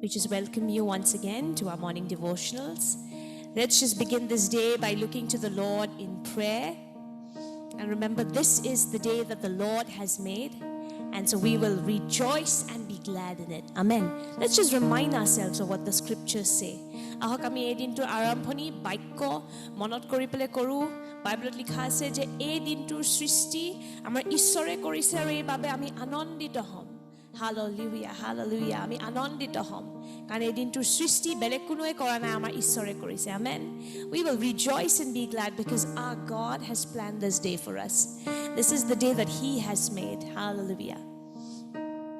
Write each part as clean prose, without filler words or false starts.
We just welcome you once again to our morning devotionals. Let's just begin this day by looking to the Lord in prayer. And remember, this is the day that the Lord has made, and so we will rejoice and be glad in it. Amen. Let's just remind ourselves of what the scriptures say. Ahok ami ei dintur arambhoni bakyo monot kori pele koru. Bible likha ase je ei dintur srishti amar ishore korise aru ei babe ami anondito hom. Hallelujah, hallelujah. Ami anondito hom. Karon ei dintur srishti belek konoe kora nai amar ishore korise. Amen. We will rejoice and be glad because our God has planned this day for us. This is the day that He has made. Hallelujah.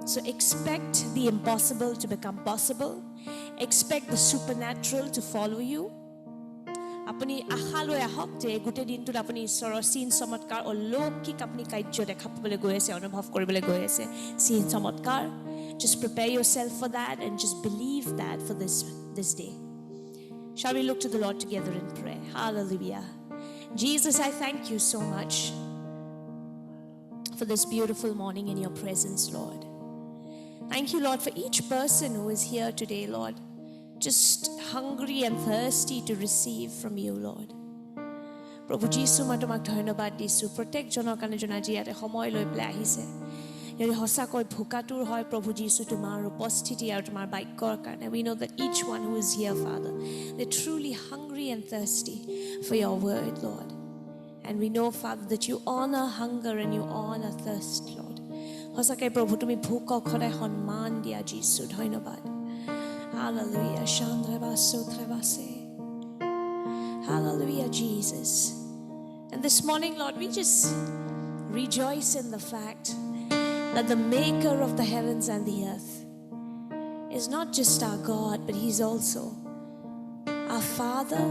So expect the impossible to become possible. Expect the supernatural to follow you. Apuni ahaloi ahok je gote dintut apuni ishorer sin chamatkar oloukik apuni karyo dekhapole goi ase anubhav koribole goi ase sin chamatkar. Just prepare yourself for that and just believe that for this day. Shall we look to the Lord together in prayer? Hallelujah. Jesus, I thank you so much for this beautiful morning in your presence, Lord. Thank you, Lord, for each person who is here today, Lord, just hungry and thirsty to receive from you, Lord. Prabhu Jisu ma tomak dhonnobad disu protek jonor kane jon aji yate samoy loi pele ahise yori hosakoi bhukatur hoy Prabhu Jisu tomar uposthiti aru tomar bakyor karone. We know that each one who is here, Father, they're truly hungry and thirsty for your word, Lord. And we know, Father, that you honor hunger and you honor thirst, Lord. Hosakai Prabhu tumi bhukok khoday honman dia Jisu dhonnobad. Hallelujah. Hallelujah, Jesus. And this morning, Lord, we just rejoice in the fact that the maker of the heavens and the earth is not just our God, but He's also our Father.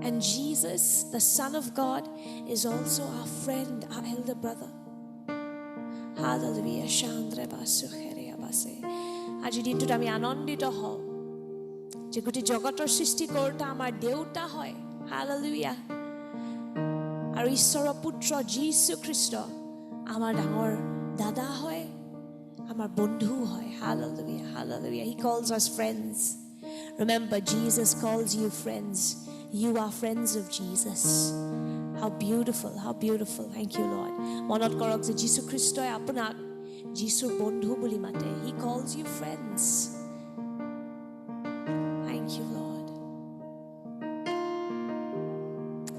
And Jesus, the Son of God, is also our friend, our elder brother. Hallelujah. আজি দিনটোত আমি আনন্দিত হওঁ যে গোটেই জগতৰ সৃষ্টিকৰ্তা আমাৰ দেউতা হয়। হালেলুয়া। আৰু ঈশ্বৰৰ পুত্ৰ যীশু খ্ৰীষ্ট আমাৰ ডাঙৰ দাদা হয়, আমাৰ বন্ধু হয়। Hallelujah, hallelujah. He calls us friends. Remember, Jesus calls you friends. You are friends of Jesus. How beautiful, how beautiful. Thank you, Lord. মনত কৰক যে যীশু খ্ৰীষ্টই আপোনাক Jesus bondhu boli mate. He calls you friends. Thank you, Lord.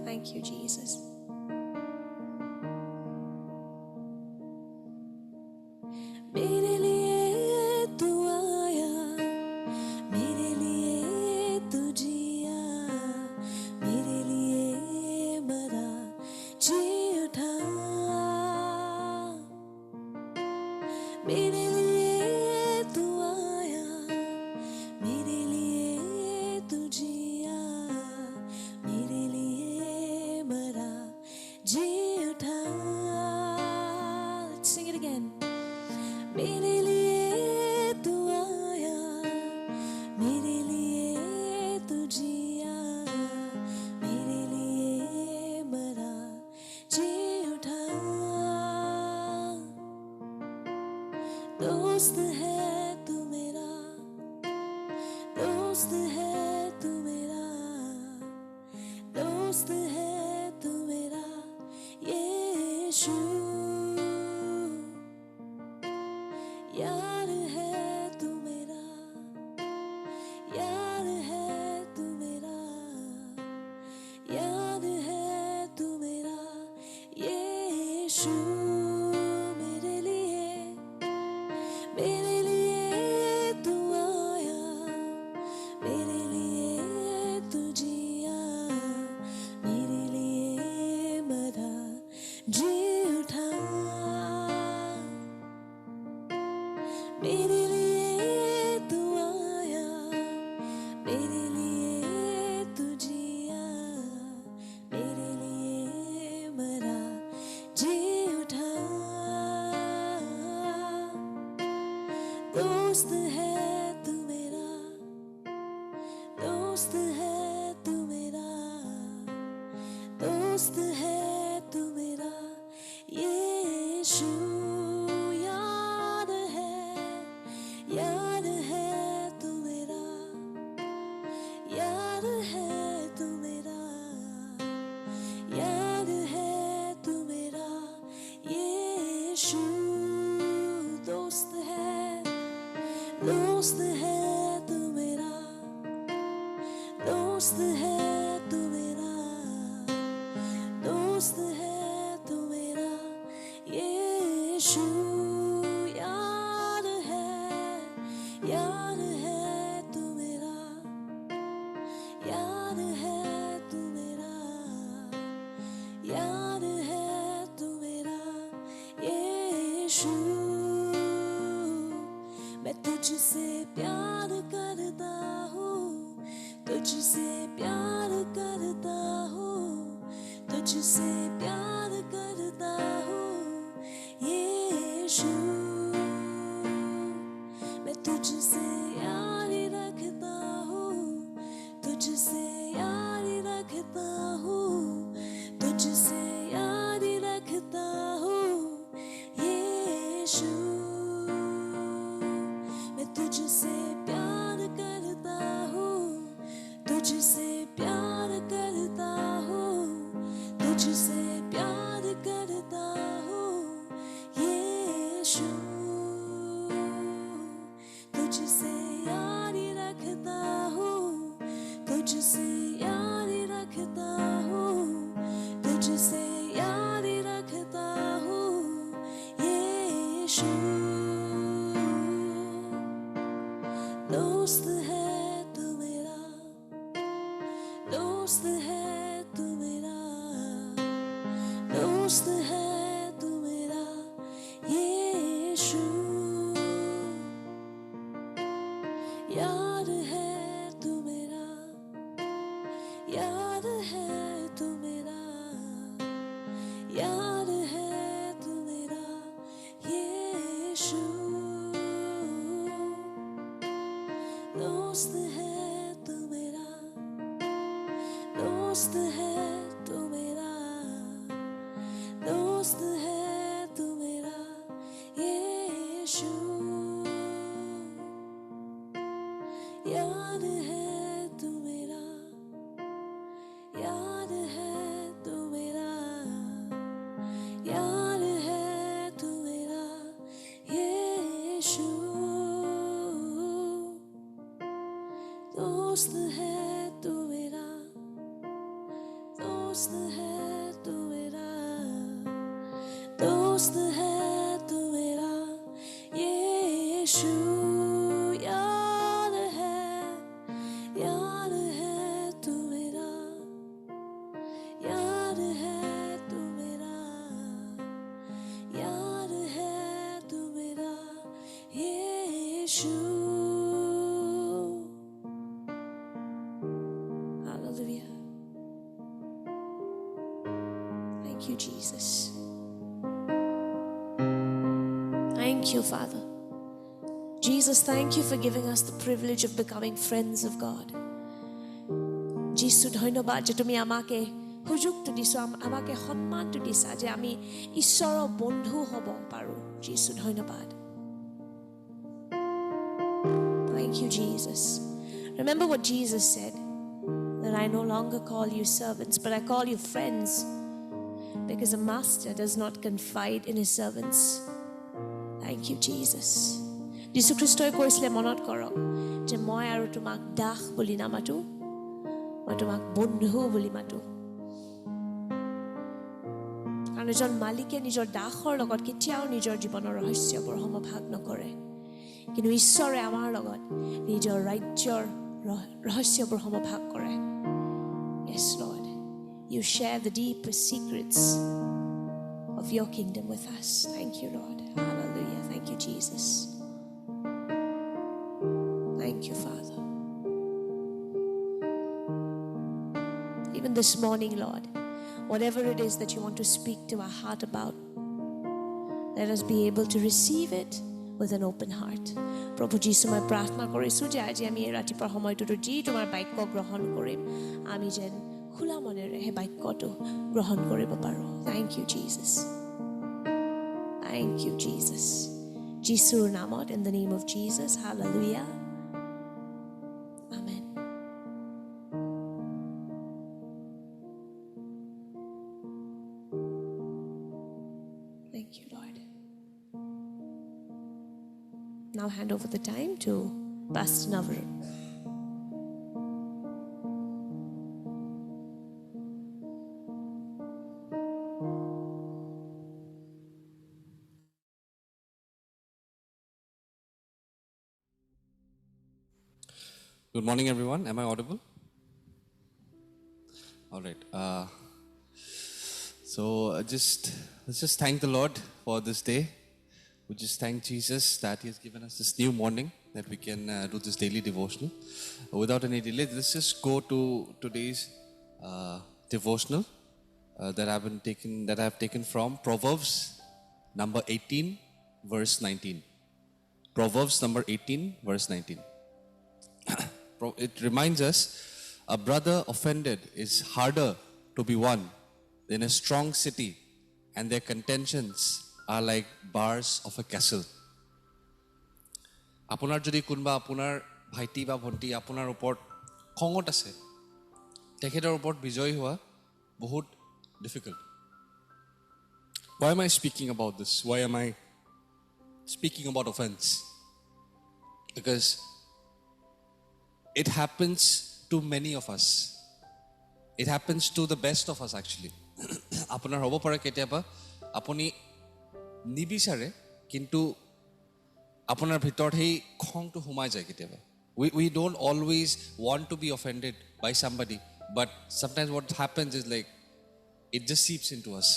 Thank you, Jesus. Mere liye tu aaya, mere liye tu jiya, mere liye mara ji utha. मेरे लिए तू आया, मेरे लिए तू जिया, मेरे लिए मरा जी उठा. Let's sing it again. मेरे लिए तू आया, मेरे लिए तू जिया, मेरे लिए मरा जी उठा. दोस्त है तू मेरा, दोस्त है तू मेरा, दोस्त है तू मेरा यीशु. यार है तू मेरा, यार है तू मेरा, यार है तू मेरा यीशु. मेरे लिए तू आया, मेरे लिए तू जिया, मेरे लिए मरा जी उठा. मेरे लिए तू आया, मेरे लिए तू जिया, मेरे लिए मरा जी उठा. दोस्त है तू मेरा, दोस्त है तू मेरा, दोस्त है तू मेरा यीशु. याद है तू मेरा. दोस्त है तू मेरा, दोस्त है तू मेरा, दोस्त है तू मेरा यीशु। यार है तू मेरा, यार है तू मेरा, यार है तू मेरा यीशु। मैं तुझसे प्यार करता हूँ, तुझसे प्यार करता हूँ, तुझसे प्यार करता हूँ यीशु। मैं तुझसे यारी रखता हूँ, तुझसे यारी रखता हूँ, तुझसे यारी रखता हूँ यीशु। मैं तुझसे प्यार करता हूँ, तुझसे प्यार करता हूँ, तुझसे प्यार करता हूँ यीशु। तुझसे यारी रखता हूँ, तुझसे यारी रखता हूँ, तुझसे यारी रखता हूँ यीशु। दोस्त है तू मेरा, दोस्त है तू मेरा, दोस्त है तू मेरा यीशु। यार है तू मेरा, यार है तू मेरा, यार है तू मेरा यीशु। दोस्त है तू मेरा, दोस्त है तू मेरा, दोस्त है तू मेरा यीशु। यार है तू मेरा, यार है तू मेरा, यार है तू मेरा यीशु। दोस्त है तू मेरा, दोस्त है तू मेरा, दोस्त है तू मेरा यीशु। यार है तू मेरा, यार है तू मेरा, यार है तू मेरा यीशु। Hallelujah. Thank you, Jesus. Thank you, Father. Jesus, thank you for giving us the privilege of becoming friends of God. Jesus, ধন্যবাদ যে তুমি আমাকে সুযোগটো দিছা, আমাকে সম্মানটো দিছা যে আমি ঈশ্বৰৰ বন্ধু হ'ব পাৰো। Jesus, ধন্যবাদ। Thank you, Jesus. Remember what Jesus said, that I no longer call you servants, but I call you friends, because a master does not confide in his servants. Thank you, Jesus. যীশু খ্ৰীষ্টই কৈছিলে, মনত কৰক যে মই আৰু তোমাক দাস বুলি নামাতো, মই তোমাক বন্ধু বুলি মাতো। কাৰণ এজন মালিকে নিজৰ দাসৰ লগত কেতিয়াও নিজৰ জীৱনৰ ৰহস্যবোৰ সমভাগ নকৰে, কিন্তু ঈশ্বৰে আমাৰ লগত নিজৰ ৰাজ্যৰ ৰহস্যবোৰ সমভাগ কৰে। Yes, Lord, you share the deepest secrets of your kingdom with us. Thank you, Lord. Hallelujah. Thank you, Jesus. Thank you, Father. Even this morning, Lord, whatever it is that you want to speak to our heart about, let us be able to receive it with an open heart. Prabhu Jisu, মই প্ৰাৰ্থনা কৰিছো যে আজি আমি এই ৰাতিপুৱাৰ সময়টোত যি তোমাৰ বাক্য গ্ৰহণ কৰিম, আমি যেন খোলা মনেৰে সেই বাক্যটো গ্ৰহণ কৰিব পাৰো। Thank you, Jesus. Thank you, Jesus. Jisur namot, in the name of Jesus. Hallelujah. Amen. Thank you, Lord. Now hand over the time to Pastor Navar. Good morning, everyone. Am I audible? All right. Let's just thank the Lord for this day. We just thank Jesus that He has given us this new morning that we can do this daily devotional. Without any delay, let's just go to today's devotional that I've taken from Proverbs number 18, verse 19. Proverbs number 18, verse 19. It reminds us a brother offended is harder to be won than a strong city, and their contentions are like bars of a castle. Apunar jodi kunba apunar bhaiti ba bhonti apunar upor khongot ase, tekhetor upor bijoy hua bahut difficult. Why am I speaking about this? Why am I speaking about offense? Because it happens to many of us. It happens to the best of us actually. Apunar hobo pare ketiaba apuni nibisare kintu apunar bhitor hei khong to humai jay ketiaba. We don't always want to be offended by somebody, but sometimes what happens is like it just seeps into us.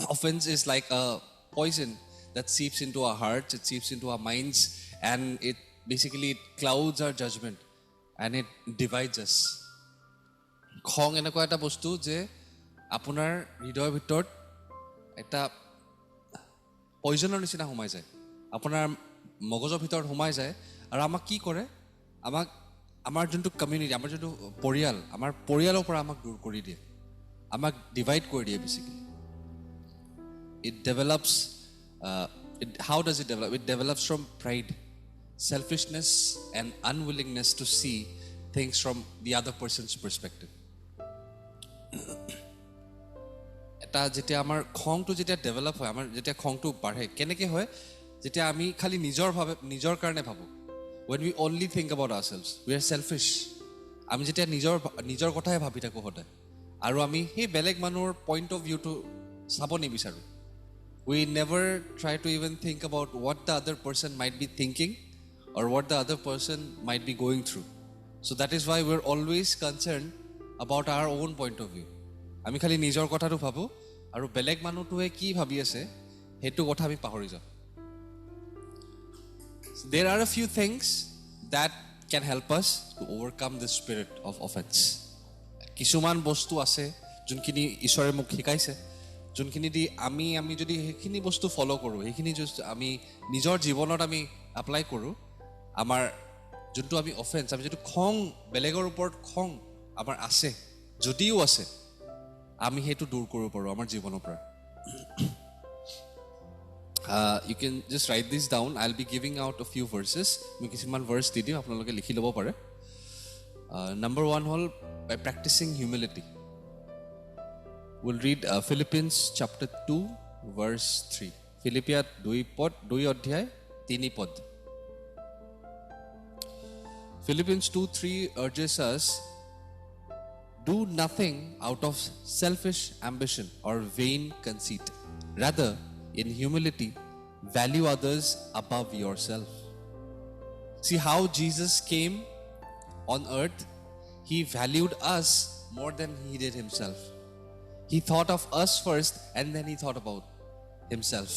Offense is like a poison that seeps into our hearts, it seeps into our minds, and it basically clouds our judgment. And it divides us. খং এনেকুৱা এটা বস্তু যে আপোনাৰ হৃদয়ৰ ভিতৰত এটা পয়জনৰ নিচিনা সোমাই যায়, আপোনাৰ মগজৰ ভিতৰত সোমাই যায় আৰু আমাক কি কৰে, আমাক আমাৰ যোনটো কমিউনিটি, আমাৰ যোনটো পৰিয়াল, আমাৰ পৰিয়ালৰ পৰা আমাক দূৰ কৰি দিয়ে, আমাক ডিভাইড কৰি দিয়ে basically. It develops, how does it develop? It develops from pride, selfishness and unwillingness to see things from the other person's perspective. এটা যেতিয়া আমাৰ খংটো যেতিয়া ডেভেলপ হয়, আমাৰ যেতিয়া খংটো বাঢ়ে কেনেকৈ হয়, যেতিয়া আমি খালি নিজৰ কাৰণে ভাবোঁ. When we only think about ourselves, we are selfish. আমি যেতিয়া নিজৰ কথাই ভাবি থাকোঁ সদায় আৰু আমি সেই বেলেগ মানুহৰ পইণ্ট অফ ভিউটো চাব নিবিচাৰোঁ. We never try to even think about what the other person might be thinking or what the other person might be going through. So that is why we're always concerned about our own point of view. আমি খালি নিজৰ কথাটো ভাবোঁ আৰু বেলেগ মানুহটোৱে কি ভাবি আছে সেইটো কথা আমি পাহৰি যাওঁ. There are a few things that can help us to overcome this spirit of offense. কিছুমান বস্তু আছে যোনখিনি ঈশ্বৰে মোক শিকাইছে, যোনখিনি দি আমি যদি সেইখিনি বস্তু ফ'ল' কৰোঁ, সেইখিনি আমি নিজৰ জীৱনত আমি এপ্লাই কৰোঁ, আমাৰ যোনটো আমি অফেন্স, আমি যিটো খং, বেলেগৰ ওপৰত খং আমাৰ আছে, যদিও আছে, আমি সেইটো দূৰ কৰিব পাৰোঁ আমাৰ জীৱনৰ পৰা. You can just write this down. I'll be giving out a few verses. মই কিছুমান ভাৰ্চ দি দিম, আপোনালোকে লিখি ল'ব পাৰে. Number 1 হ'ল by practicing humility. We'll read Philippians chapter 2 verse 3. Philippians 2 অধ্যায় 3 পদ. Philippians 2:3 urges us, do nothing out of selfish ambition or vain conceit. Rather, in humility, value others above yourself. See how Jesus came on earth, He valued us more than He did Himself. He thought of us first and then He thought about Himself.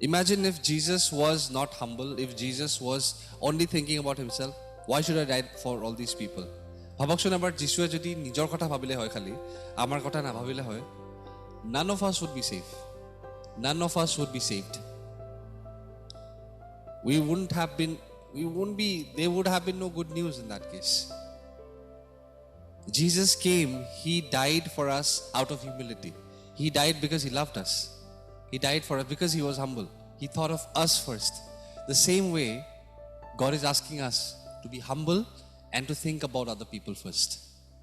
Imagine if Jesus was not humble, if Jesus was only thinking about Himself. Why should I die for all these people? ভাবকচোন এবাৰ যিশুৱে যদি নিজৰ কথা ভাবিলে হয়, খালি আমাৰ কথা নাভাবিলে হয়, none of us would be safe. None of us would be saved. There would have been no good news in that case. Jesus came, He died for us out of humility. He died because He loved us. He died for us because He was humble. He thought of us first. The same way, God is asking us to be humble and to think about other people first,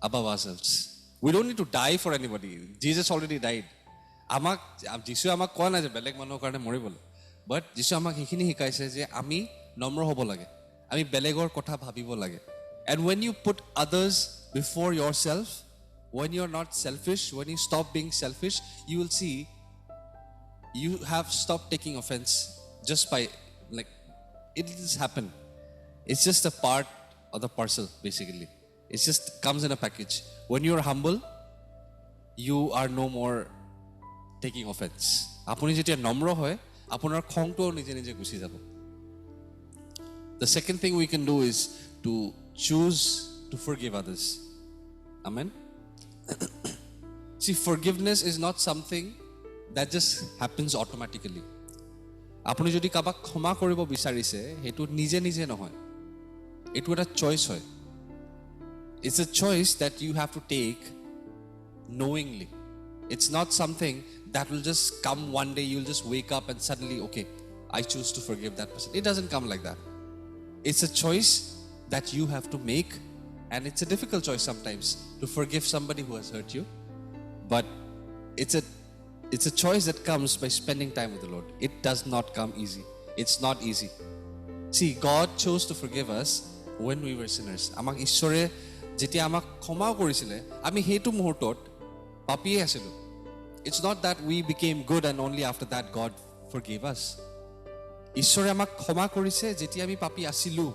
above ourselves. We don't need to die for anybody. Jesus already died. যিশুৱে আমাক কোৱা নাই যে বেলেগ মানুহৰ কাৰণে মৰিবলৈ, but যিশুৱে আমাক সেইখিনি শিকাইছে যে আমি নম্ৰ হ'ব লাগে, আমি বেলেগৰ কথা ভাবিব লাগে। And when you put others before yourself, when you're not selfish, when you stop being selfish, you will see you have stopped taking offense just by, like, it just happen. It's just a part of the parcel, basically. It just comes in a package. When you're humble, you are no more taking offense. আপুনি যেতিয়া নম্ৰ হয়, আপোনাৰ খংটো নিজে নিজে Gucci যাব। The second thing we can do is to choose to forgive others. Amen. See, forgiveness is not something that just happens automatically. আপুনি যদি কাবাক ক্ষমা কৰিব বিচাৰিছে, হেতু নিজে নিজে নহয়। এটো এটা চয়েস হয়। It's a choice that you have to take knowingly. It's not something that will just come one day, you'll just wake up and suddenly, okay, I choose to forgive that person. It doesn't come like that. It's a choice that you have to make, and it's a difficult choice sometimes to forgive somebody who has hurt you. But it's a choice that comes by spending time with the Lord. It does not come easy. It's not easy. See, God chose to forgive us when we were sinners. Amak Ishore যেতিয়া আমাক ক্ষমা কৰিছিলে, আমি হেতু মুহূৰ্তত পাপিয়ে আছিলো। It's not that we became good and only after that God forgave us. ঈশ্বৰে আমাক ক্ষমা কৰিছে যেতিয়া আমি পাপী আছিলো,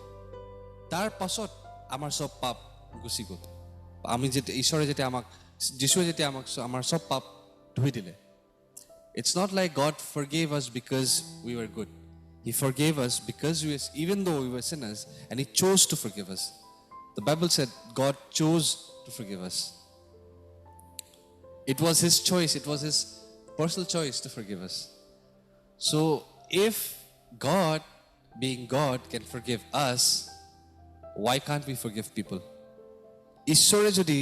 তাৰ পাছত আমাৰ সব পাপ গুচি গ'ল। আমি যেতিয়া ঈশ্বৰে যেতিয়া আমাক, যিশুৱে যেতিয়া আমাক আমাৰ সব পাপ ধুই দিলে। It's not like God forgave us because we were good. He forgave us because even though we were sinners, and He chose to forgive us. The Bible said God chose to forgive us. It was His choice. It was His personal choice to forgive us. So if God, being God, can forgive us, why can't we forgive people? ঈশ্বৰে যদি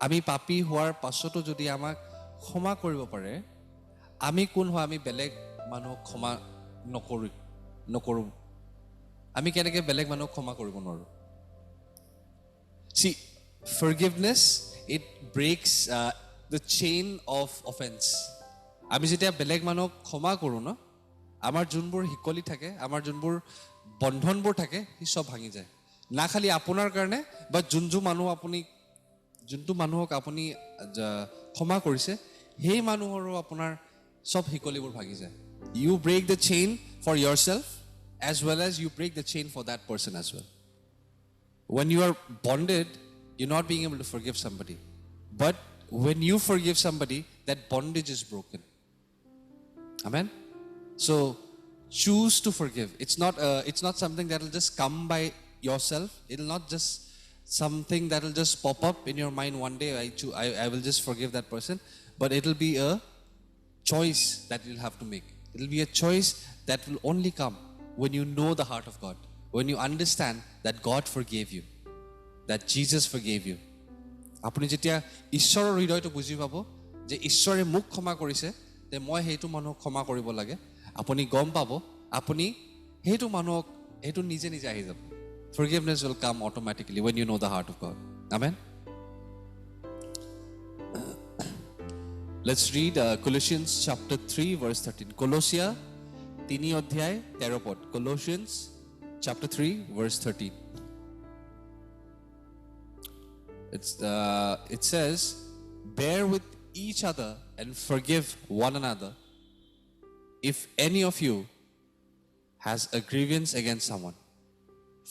আমি পাপী হোৱাৰ পাছতো যদি আমাক ক্ষমা কৰিব পাৰে, আমি কোন হয় আমি বেলেগ মানুহক ক্ষমা নকৰো? আমি কেনেকৈ বেলেগ মানুহক ক্ষমা কৰিব নোৱাৰো? See, forgiveness, it breaks the chain of offense. আমি যেতিয়া বেলেগ মানুহক ক্ষমা কৰো ন, আমাৰ যোনবোৰ হিকলি থাকে, আমাৰ যোনবোৰ বন্ধনবোৰ থাকে, সি সব ভাঙি যায়। না খালি আপোনাৰ কাৰণে, বা যোনটো মানুহক আপুনি ক্ষমা কৰিছে, সেই মানুহৰো আপোনাৰ সব হিকলিবোৰ ভাঙি যায়। You break the chain for yourself as well as you break the chain for that person as well. When you are bonded, you're not being able to forgive somebody. But when you forgive somebody, that bondage is broken. Amen? So, choose to forgive. It's not something that will just come by yourself. It'll not just something that will just pop up in your mind one day. I will just forgive that person. But it'll be a choice that you'll have to make. It'll be a choice that will only come when you know the heart of God. When you understand that God forgave you, that Jesus forgave you. আপুনি যেতিয়া ঈশ্বৰৰ হৃদয়টো বুজি পাব যে ঈশ্বৰে মোক ক্ষমা কৰিছে, তে মই সেইটো মানুহক ক্ষমা কৰিব লাগে, আপুনি গম পাব, আপুনি সেইটো মানুহক সেইটো নিজে নিজে আহি যাব। Forgiveness will come automatically when you know the heart of God. Amen? Let's read Colossians chapter 3 verse 13. Colossia 3 অধ্যায় 13 পদ. Colossians chapter 3 verse 13. It says, bear with each other and forgive one another if any of you has a grievance against someone.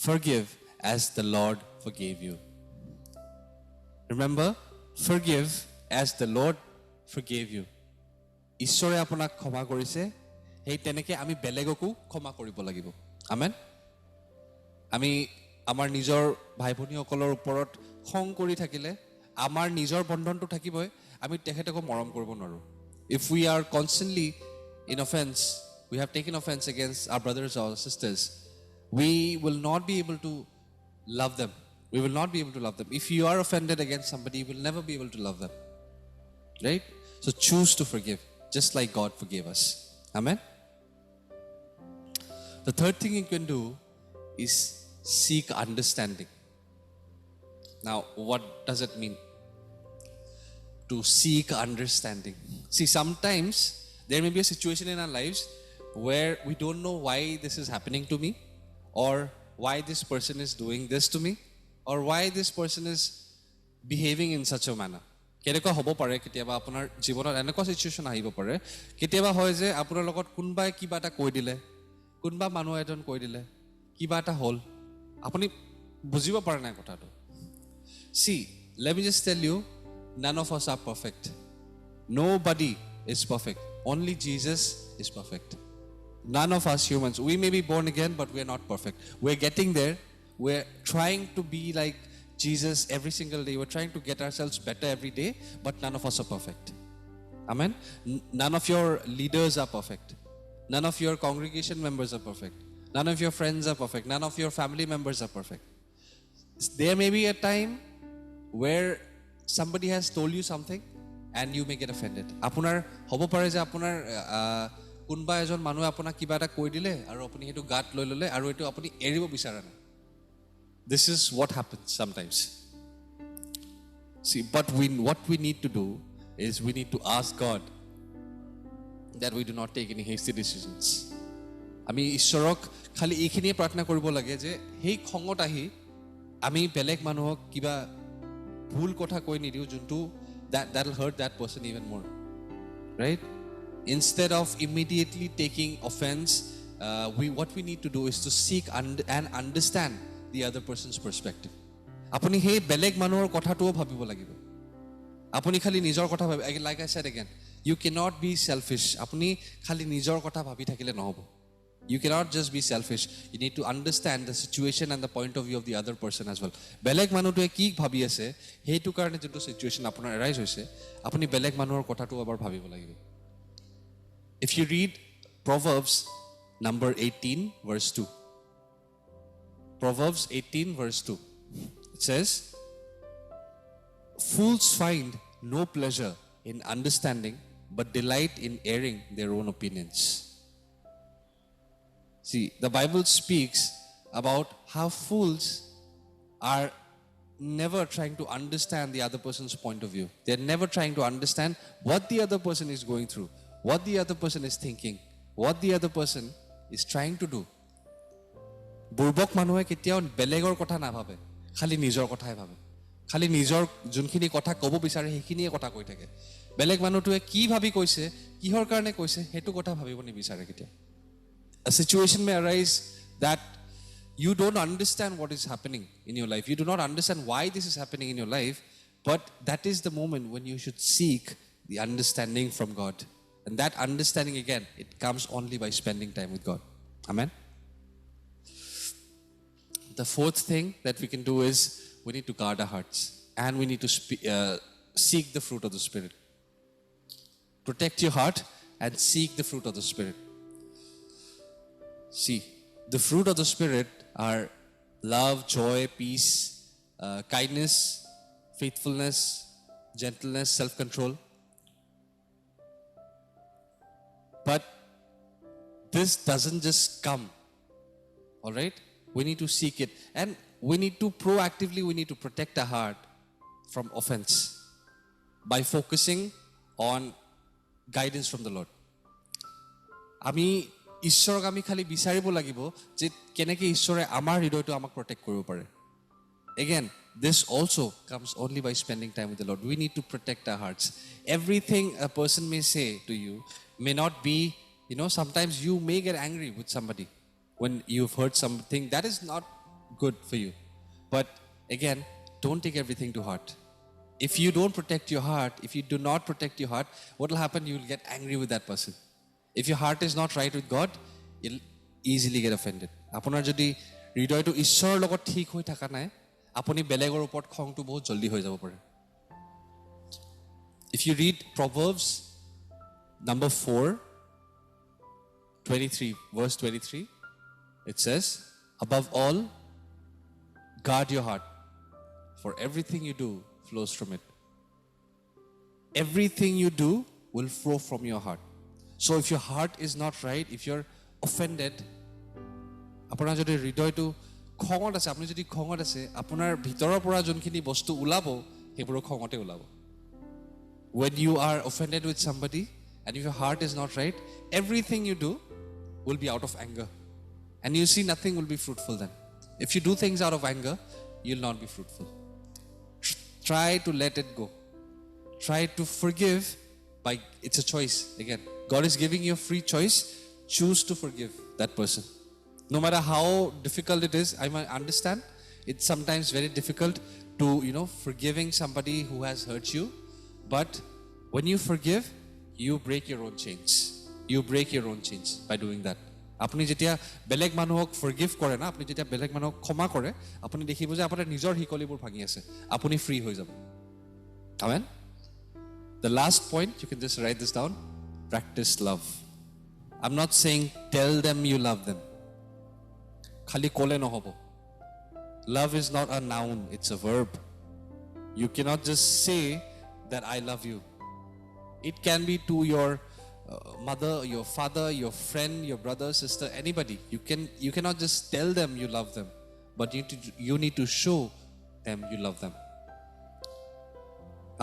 Forgive as the Lord forgave you. Remember, forgive as the Lord forgave you. ঈশ্বৰে আপোনাক ক্ষমা কৰিছে, সেই তেনেকে আমি বেলেগকো ক্ষমা কৰিব লাগিব। আমেন? আমি আমাৰ নিজৰ ভাই ভনীসকলৰ ওপৰত খং কৰি থাকিলে আমাৰ নিজৰ বন্ধনটো থাকিবই, আমি তেখেতকো মৰম কৰিব নোৱাৰো। If we are constantly in offense, we have taken offense against our brothers or sisters, we will not be able to love them. We will not be able to love them. If you are offended against somebody, you will never be able to love them. Right? So choose to forgive, just like God forgave us. Amen? The third thing you can do is seek understanding. Now, what does it mean to seek understanding? See, sometimes there may be a situation in our lives where we don't know why this is happening to me or why this person is doing this to me or why this person is behaving in such a manner. কেনেকুৱা হ'ব পাৰে কেতিয়াবা আপোনাৰ জীৱনত এনেকুৱা situation আহিব পাৰে কেতিয়াবা হয় যে আপোনাৰ লগত কোনবাই কিবা এটা কৈ দিলে কোনবা মানুহ এজন কৈ দিলে কিবা এটা হ'ল আপুনি বুজিব পৰা নাই কথাটো See, let me just tell you, none of us are perfect. Nobody is perfect. Only Jesus is perfect. None of us humans. We may be born again, but we are not perfect. We're getting there. We're trying to be like Jesus every single day. We're trying to get ourselves better every day, but none of us are perfect. Amen? None of your leaders are perfect. None of your congregation members are perfect. None of your friends are perfect. None of your family members are perfect. There may be a time where somebody has told you something and you may get offended. Apunar hobo pare je apunar kunba ejon manu apunak kiba eta koi dile aru apuni hetu gat loi lole aru etu apuni eribo bisara na. This is what happens sometimes. See, but what we need to do is we need to ask God that we do not take any hasty decisions. Ami ishorok khali ekhini prarthna koribo lage je hei khongot ahi ami belek manuhok kiba ভুল কথা কৈ নিদিও যোনটো that will hurt that person even more, right? Instead of immediately taking offense, what we need to do is to seek and understand the other person's perspective. আপুনি হে বেলেগ মানুহৰ কথাটোও ভাবিব লাগিব আপুনি খালি নিজৰ কথা ভাবি like I said again, you cannot be selfish. আপুনি খালি নিজৰ কথা ভাবি থাকিলে নহব. You cannot just be selfish. You need to understand the situation and the point of view of the other person as well. বেলেগ মানুহটোৱে কি ভাবি আছে হেইটো কাৰণে যোনটো সিচুৱেশ্যন আপোনাৰ এৰাইজ হৈছে আপুনি বেলেগ মানুহৰ কথাটো আবার ভাবিব লাগিব If you read Proverbs number 18 verse 2. Proverbs 18 verse 2. It says, fools find no pleasure in understanding but delight in airing their own opinions. See, the Bible speaks about how fools are never trying to understand the other person's point of view. They're never trying to understand what the other person is going through, what the other person is thinking, what the other person is trying to do. বুৰ্বক মানুহে কেতিয়াও বেলেগৰ কথা নাভাবে খালি নিজৰ কথাই ভাবে খালি নিজৰ যোনখিনি কথা ক'ব বিচাৰে সেইখিনিয়ে কথা কৈ থাকে বেলেগ মানুহটোৱে কি ভাবি কৈছে কিহৰ কাৰণে কৈছে হেতু কথা ভাবিব নিবিচাৰে কেতিয়া A situation may arise that you don't understand what is happening in your life. You do not understand why this is happening in your life, but that is the moment when you should seek the understanding from God. And that understanding, again, it comes only by spending time with God. Amen? The fourth thing that we can do is we need to guard our hearts and we need to seek the fruit of the Spirit. Protect your heart and seek the fruit of the Spirit. See, the fruit of the Spirit are love, joy, peace, kindness, faithfulness, gentleness, self-control. But this doesn't just come, all right? We need to seek it. And we need to proactively, we need to protect our heart from offense by focusing on guidance from the Lord. আমি ঈশ্বৰক আমি খালি বিচাৰিব লাগিব যে কেনেকৈ ঈশ্বৰে আমাৰ হৃদয়টো আমাক প্ৰটেক্ট কৰিব পাৰে Again, this also comes only by spending time with the Lord. We need to protect our hearts. Everything a person may say to you may not be, sometimes you may get angry with somebody when you've heard something that is not good for you. But again, don't take everything to heart. If you don't protect your heart, if you do not protect your heart, what will happen? You will get angry with that person. If your heart is not right with God, you'll easily get offended. আপোনাৰ যদি হৃদয়টো ঈশ্বৰৰ লগত ঠিক হৈ থকা নাই আপুনি বেলেগৰ ওপৰত খংটো বহুত জলদি হৈ যাব পাৰে If you read Proverbs number 4:23 verse 23 it says above all guard your heart for everything you do flows from it Everything you do will flow from your heart So if your heart is not right, if you're offended, আপোনাৰ যদি হৃদয়টো খঙত আছে আপুনি যদি খঙত আছে আপোনাৰ ভিতৰৰ পৰা যোনখিনি বস্তু ওলাব সেইবোৰ খঙতে ওলাব When you are offended with somebody and if your heart is not right, everything you do will be out of anger. And you see nothing will be fruitful then. If you do things out of anger, you'll not be fruitful. Try to let it go. Try to forgive it's a choice. Again, God is giving you a free choice. Choose to forgive that person. No matter how difficult it is, I might understand. It's sometimes very difficult to, forgiving somebody who has hurt you. But when you forgive, you break your own chains. You break your own chains by doing that. আপুনি যেতিয়া বেলেগ মানুহক forgive কৰে না, আপুনি যেতিয়া বেলেগ মানুহক ক্ষমা কৰে, আপুনি দেখিব যে আপোনাৰ নিজৰ হিকলিবোৰ ভাঙি আছে, আপুনি ফ্ৰী হৈ যাব। Amen. The last point, you can just write this down. Practice love. I'm not saying tell them you love them. খালি ক'লে নহ'ব। Love is not a noun, it's a verb. You cannot just say that I love you. It can be to your mother, your father, your friend, your brother, sister, anybody. You cannot just tell them you love them, but you need to show them you love them.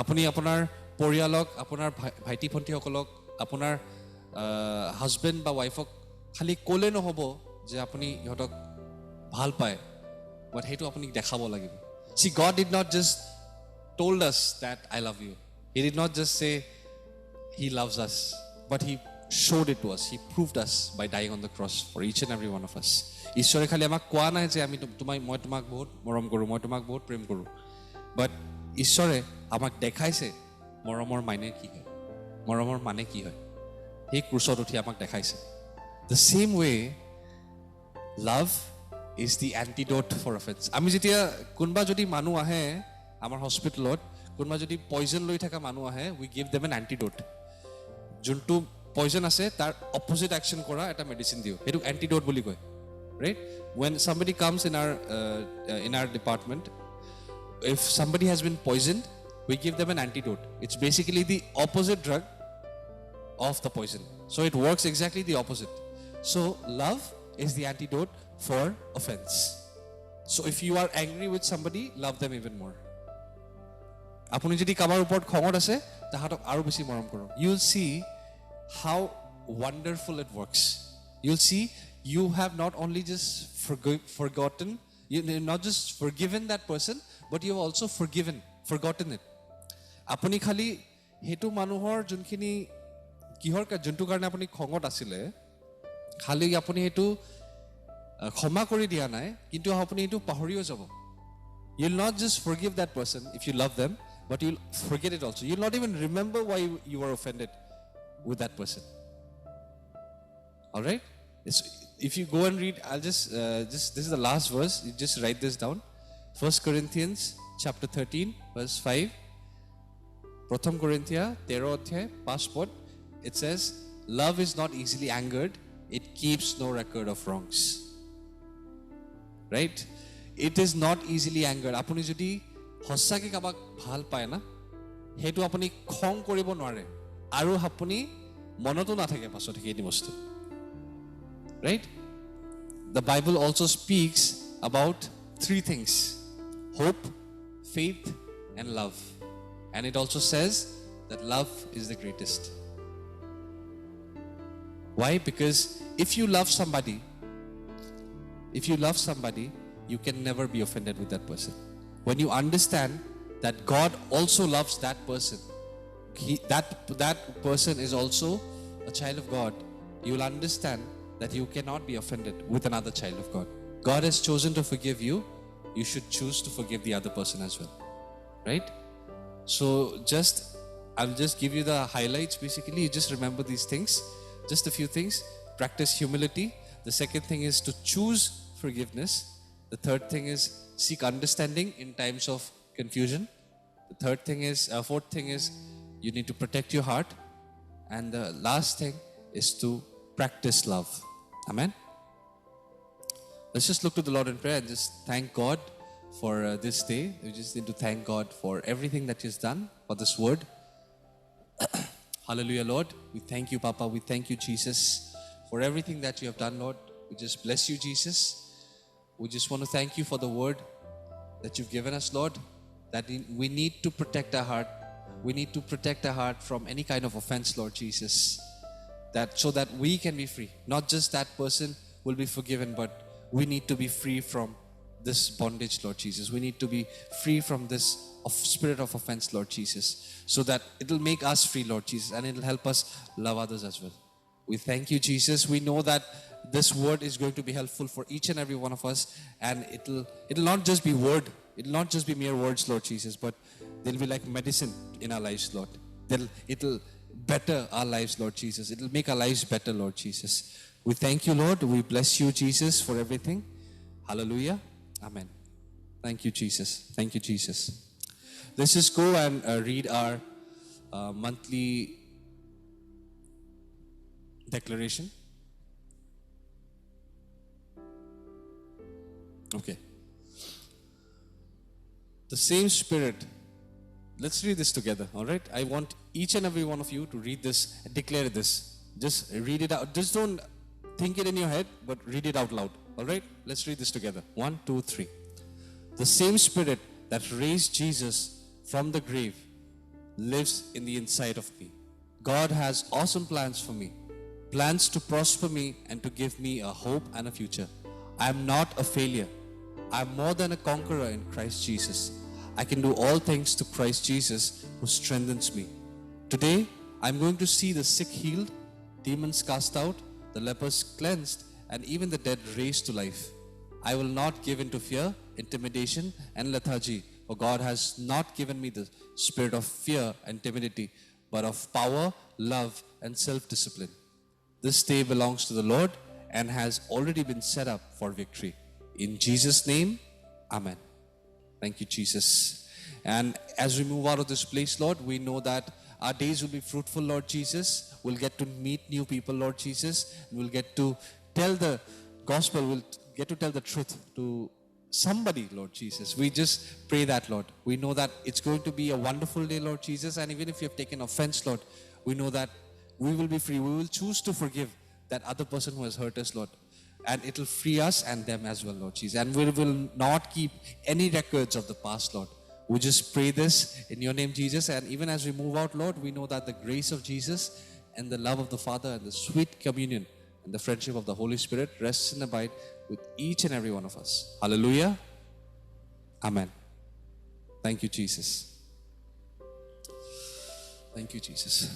আপুনি আপোনাৰ পৰিয়ালক, আপোনাৰ ভাইটি ভণ্টিসকলক, আপোনাৰ husband বা ৱাইফক খালি ক'লে নহ'ব যে আপুনি ইহঁতক ভাল পায়, but সেইটো আপুনি দেখাব লাগিব। See, God did not just told us that I love you. He did not just say He loves us, but He showed it to us. He proved us by dying on the cross for each and every one of us. ঈশ্বৰে খালি আমাক কোৱা নাই যে মই তোমাক বহুত মৰম কৰোঁ, মই তোমাক বহুত প্ৰেম কৰোঁ, but ঈশ্বৰে আমাক দেখাইছে মৰমৰ মানে কি হয়, মৰমৰ মানে কি হয়। সেই ক্ৰুচত উঠি আমাক দেখাইছে। The same way, love is the antidote for offense. আমি যেতিয়া কোনোবা যদি মানুহ আহে আমাৰ হস্পিটেলত, কোনোবা যদি পয়জন লৈ থকা মানুহ আহে, we give them an antidote. যোনটো পয়জন আছে তাৰ অপোজিট একশ্যন কৰা এটা মেডিচিন দিওঁ, সেইটো এণ্টিডোট বুলি কয়, right? When somebody comes in our department, if somebody has been poisoned, we give them an antidote. It's basically the opposite drug of the poison. So it works exactly the opposite. So love is the antidote for offense. So if you are angry with somebody, love them even more. আপুনি যদি কাৰোবাৰ ওপৰত খঙত আছে, তাহাঁতক আৰু বেছি মৰম কৰক। You'll see how wonderful it works. You'll see you have not only just forgotten, not just forgiven that person, but you have also forgotten it. আপুনি খালি সেইটো মানুহৰ যোনখিনি যোনটো কাৰণে আপুনি খঙত আছিলে, খালি আপুনি সেইটো ক্ষমা কৰি দিয়া নাই, কিন্তু আপুনি এইটো পাহৰিও যাব। You'll not just forgive that person if you love them, but you'll forget it also. You'll not even remember why you were offended with that person. All right? If you go and read, I'll just this is the last verse. You just write this down. 1 Corinthians chapter 13, verse 5. Pratham Korinthia 13 অধ্যায় 5 পদ. It says, love is not easily angered. It keeps no record of wrongs. Right? It is not easily angered. আপুনি যদি হসাকে Kabak ভাল পায় না, হেতু আপুনি খং কৰিব নোৱাৰে, আৰু আপুনি মনতো নাথাকে পাছত সেই বস্তু। Right? The Bible also speaks about 3 things: hope, faith, and love. And it also says that love is the greatest. Why? Because if you love somebody, you can never be offended with that person. When you understand that God also loves that person, that person is also a child of God, you will understand that you cannot be offended with another child of God. God has chosen to forgive you. You should choose to forgive the other person as well. Right? So I'll just give you the highlights. Basically, you just remember these things. Just a few things. Practice humility. The second thing is to choose forgiveness. The third thing is seek understanding in times of confusion. The fourth thing is you need to protect your heart. And the last thing is to practice love. Amen. Let's just look to the Lord in prayer and just thank God for this day. We just need to thank God for everything that He's done, for this word. Hallelujah, Lord. We thank you, Papa. We thank you, Jesus, for everything that you have done, Lord. We just bless you, Jesus. We just want to thank you for the word that you've given us, Lord, that we need to protect our heart. We need to protect our heart from any kind of offense, Lord Jesus, so that we can be free. Not just that person will be forgiven, but we need to be free from this bondage, Lord Jesus. We need to be free from this spirit of offense, Lord Jesus, so that it will make us free, Lord Jesus, and it will help us love others as well. We thank you, Jesus. We know that this word is going to be helpful for each and every one of us, and it'll not just be word, it'll not just be mere words, Lord Jesus, but they'll be like medicine in our lives, Lord. It'll better our lives, Lord Jesus. It'll make our lives better, Lord Jesus. We thank you, Lord. We bless you, Jesus, for everything. Hallelujah. Amen. Thank you, Jesus. Thank you, Jesus. Let's just go and read our monthly declaration. Okay. The same Spirit. Let's read this together, all right? I want each and every one of you to read this and declare this. Just read it out. Just don't think it in your head, but read it out loud, all right? Let's read this together. 1, 2, 3. The same Spirit that raised Jesus from the grave lives in the inside of me. God has awesome plans for me. Plans to prosper me and to give me a hope and a future. I am not a failure. I am more than a conqueror in Christ Jesus. I can do all things to Christ Jesus who strengthens me. Today, I am going to see the sick healed, demons cast out, the lepers cleansed, and even the dead raised to life. I will not give in to fear, intimidation, and lethargy, for God has not given me the spirit of fear and timidity, but of power, love, and self-discipline. This day belongs to the Lord and has already been set up for victory. In Jesus' name, Amen. Thank you, Jesus. And as we move out of this place, Lord, we know that our days will be fruitful, Lord Jesus. We'll get to meet new people, Lord Jesus. And we'll get to tell the gospel. We'll get to tell the truth to somebody, Lord Jesus. We just pray that, Lord. We know that it's going to be a wonderful day, Lord Jesus. And even if you have taken offense, Lord, we know that we will be free. We will choose to forgive that other person who has hurt us, Lord. And it will free us and them as well, Lord Jesus. And we will not keep any records of the past, Lord. We just pray this in your name, Jesus. And even as we move out, Lord, we know that the grace of Jesus and the love of the Father and the sweet communion and the friendship of the Holy Spirit rests and abide with each and every one of us. Hallelujah. Amen. Thank you, Jesus. Thank you, Jesus.